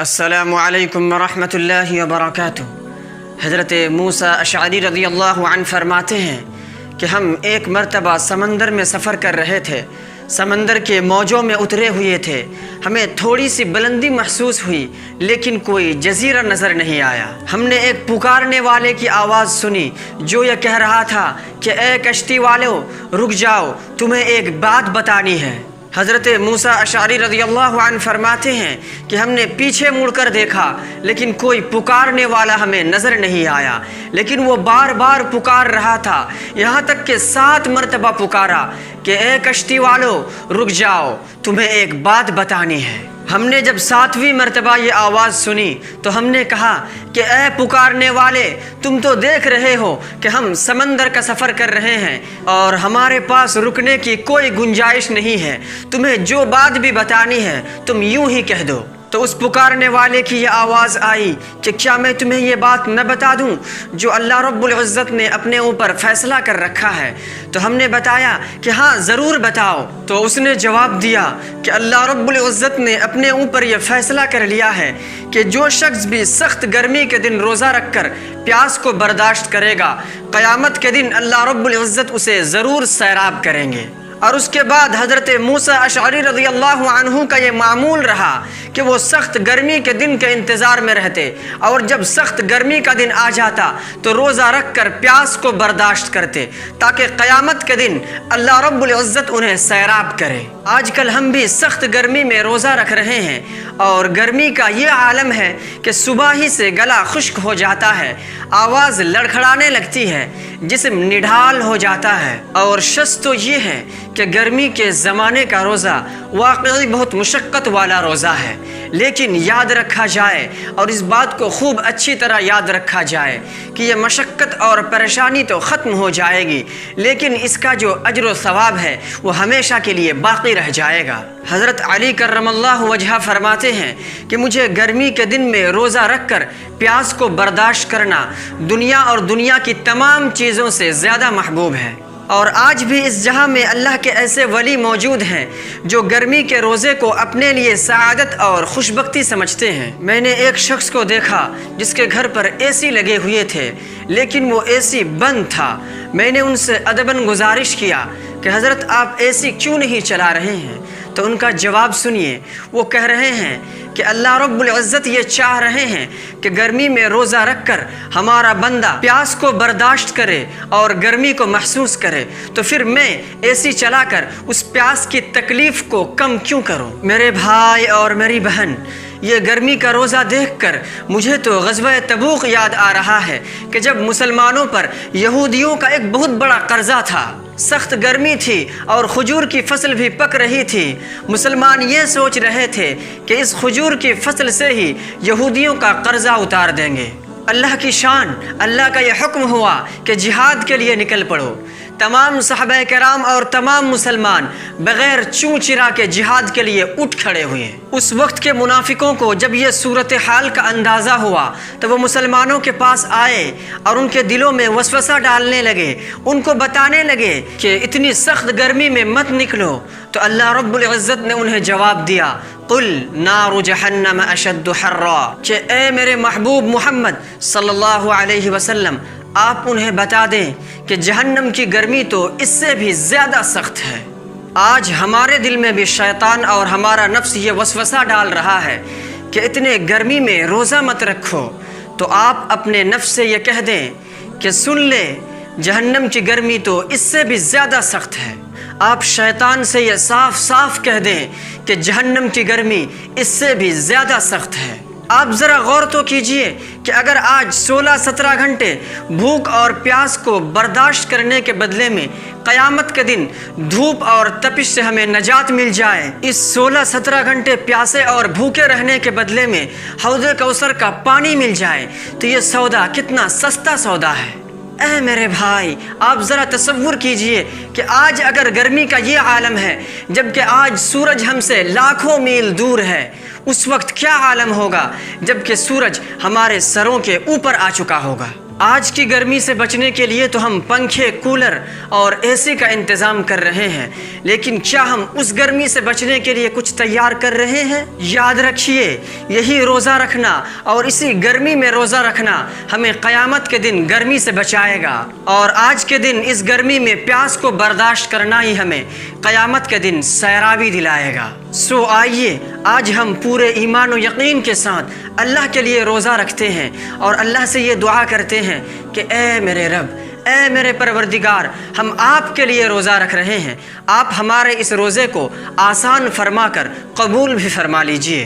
السلام علیکم ورحمۃ اللہ وبرکاتہ۔ حضرت موسیٰ اشعری رضی اللہ عنہ فرماتے ہیں کہ ہم ایک مرتبہ سمندر میں سفر کر رہے تھے، سمندر کے موجوں میں اترے ہوئے تھے، ہمیں تھوڑی سی بلندی محسوس ہوئی لیکن کوئی جزیرہ نظر نہیں آیا۔ ہم نے ایک پکارنے والے کی آواز سنی جو یہ کہہ رہا تھا کہ اے کشتی والو رک جاؤ، تمہیں ایک بات بتانی ہے۔ حضرت موسیٰ اشعری رضی اللہ عنہ فرماتے ہیں کہ ہم نے پیچھے مڑ کر دیکھا لیکن کوئی پکارنے والا ہمیں نظر نہیں آیا، لیکن وہ بار بار پکار رہا تھا، یہاں تک کہ 7 مرتبہ پکارا کہ اے کشتی والو رک جاؤ، تمہیں ایک بات بتانی ہے۔ ہم نے جب 7ویں مرتبہ یہ آواز سنی تو ہم نے کہا کہ اے پکارنے والے، تم تو دیکھ رہے ہو کہ ہم سمندر کا سفر کر رہے ہیں اور ہمارے پاس رکنے کی کوئی گنجائش نہیں ہے، تمہیں جو بات بھی بتانی ہے تم یوں ہی کہہ دو۔ تو اس پکارنے والے کی یہ آواز آئی کہ کیا میں تمہیں یہ بات نہ بتا دوں جو اللہ رب العزت نے اپنے اوپر فیصلہ کر رکھا ہے؟ تو ہم نے بتایا کہ ہاں ضرور بتاؤ۔ تو اس نے جواب دیا کہ اللہ رب العزت نے اپنے اوپر یہ فیصلہ کر لیا ہے کہ جو شخص بھی سخت گرمی کے دن روزہ رکھ کر پیاس کو برداشت کرے گا، قیامت کے دن اللہ رب العزت اسے ضرور سیراب کریں گے۔ اور اس کے بعد حضرت موسیٰ اشعری رضی اللہ عنہ کا یہ معمول رہا کہ وہ سخت گرمی کے دن کے انتظار میں رہتے، اور جب سخت گرمی کا دن آ جاتا تو روزہ رکھ کر پیاس کو برداشت کرتے تاکہ قیامت کے دن اللہ رب العزت انہیں سیراب کرے۔ آج کل ہم بھی سخت گرمی میں روزہ رکھ رہے ہیں اور گرمی کا یہ عالم ہے کہ صبح ہی سے گلا خشک ہو جاتا ہے، آواز لڑکھڑانے لگتی ہے، جسم نڈھال ہو جاتا ہے۔ اور شش تو یہ ہے کہ گرمی کے زمانے کا روزہ واقعی بہت مشقت والا روزہ ہے، لیکن یاد رکھا جائے اور اس بات کو خوب اچھی طرح یاد رکھا جائے کہ یہ مشقت اور پریشانی تو ختم ہو جائے گی لیکن اس کا جو اجر و ثواب ہے وہ ہمیشہ کے لیے باقی رہ جائے گا۔ حضرت علی کرم اللہ وجہہ فرماتے ہیں کہ مجھے گرمی کے دن میں روزہ رکھ کر پیاس کو برداشت کرنا دنیا اور دنیا کی تمام چیزوں سے زیادہ محبوب ہے۔ اور آج بھی اس جہاں میں اللہ کے ایسے ولی موجود ہیں جو گرمی کے روزے کو اپنے لیے سعادت اور خوشبختی سمجھتے ہیں۔ میں نے ایک شخص کو دیکھا جس کے گھر پر اے سی لگے ہوئے تھے لیکن وہ اے سی بند تھا۔ میں نے ان سے ادباً گزارش کیا کہ حضرت آپ اے سی کیوں نہیں چلا رہے ہیں؟ تو ان کا جواب سنیے، وہ کہہ رہے ہیں کہ اللہ رب العزت یہ چاہ رہے ہیں کہ گرمی میں روزہ رکھ کر ہمارا بندہ پیاس کو برداشت کرے اور گرمی کو محسوس کرے، تو پھر میں اے سی چلا کر اس پیاس کی تکلیف کو کم کیوں کروں؟ میرے بھائی اور میری بہن، یہ گرمی کا روزہ دیکھ کر مجھے تو غزوہ تبوک یاد آ رہا ہے کہ جب مسلمانوں پر یہودیوں کا ایک بہت بڑا قرضہ تھا، سخت گرمی تھی اور کھجور کی فصل بھی پک رہی تھی۔ مسلمان یہ سوچ رہے تھے کہ اس کھجور کی فصل سے ہی یہودیوں کا قرضہ اتار دیں گے۔ اللہ کی شان، اللہ کا یہ حکم ہوا کہ جہاد کے لیے نکل پڑو۔ تمام صحابہ کرام اور تمام مسلمان بغیر چوں چرا کے جہاد کے لیے اٹھ کھڑے ہوئے۔ اس وقت کے منافقوں کو جب یہ صورتحال کا اندازہ ہوا تو وہ مسلمانوں کے پاس آئے اور ان کے دلوں میں وسوسہ ڈالنے لگے، ان کو بتانے لگے کہ اتنی سخت گرمی میں مت نکلو۔ تو اللہ رب العزت نے انہیں جواب دیا، قل نار جہنم اشد حرا، کہ اے میرے محبوب محمد صلی اللہ علیہ وسلم آپ انہیں بتا دیں کہ جہنم کی گرمی تو اس سے بھی زیادہ سخت ہے۔ آج ہمارے دل میں بھی شیطان اور ہمارا نفس یہ وسوسہ ڈال رہا ہے کہ اتنے گرمی میں روزہ مت رکھو، تو آپ اپنے نفس سے یہ کہہ دیں کہ سن لے جہنم کی گرمی تو اس سے بھی زیادہ سخت ہے۔ آپ شیطان سے یہ صاف صاف کہہ دیں کہ جہنم کی گرمی اس سے بھی زیادہ سخت ہے۔ آپ ذرا غور تو کیجئے کہ اگر آج 16-17 گھنٹے بھوک اور پیاس کو برداشت کرنے کے بدلے میں قیامت کے دن دھوپ اور تپش سے ہمیں نجات مل جائے، اس 16-17 گھنٹے پیاسے اور بھوکے رہنے کے بدلے میں حوض کوثر کا پانی مل جائے تو یہ سودا کتنا سستا سودا ہے۔ اے میرے بھائی، آپ ذرا تصور کیجئے کہ آج اگر گرمی کا یہ عالم ہے جبکہ آج سورج ہم سے لاکھوں میل دور ہے، اس وقت کیا عالم ہوگا جبکہ سورج ہمارے سروں کے اوپر آ چکا ہوگا۔ آج کی گرمی سے بچنے کے لیے تو ہم پنکھے، کولر اور اے سی کا انتظام کر رہے ہیں، لیکن کیا ہم اس گرمی سے بچنے کے لیے کچھ تیار کر رہے ہیں؟ یاد رکھیے، یہی روزہ رکھنا اور اسی گرمی میں روزہ رکھنا ہمیں قیامت کے دن گرمی سے بچائے گا، اور آج کے دن اس گرمی میں پیاس کو برداشت کرنا ہی ہمیں قیامت کے دن سیرابی دلائے گا۔ سو آئیے آج ہم پورے ایمان و یقین کے ساتھ اللہ کے لیے روزہ رکھتے ہیں اور اللہ سے یہ دعا کرتے ہیں کہ اے میرے رب، اے میرے پروردگار، ہم آپ کے لیے روزہ رکھ رہے ہیں، آپ ہمارے اس روزے کو آسان فرما کر قبول بھی فرما لیجئے۔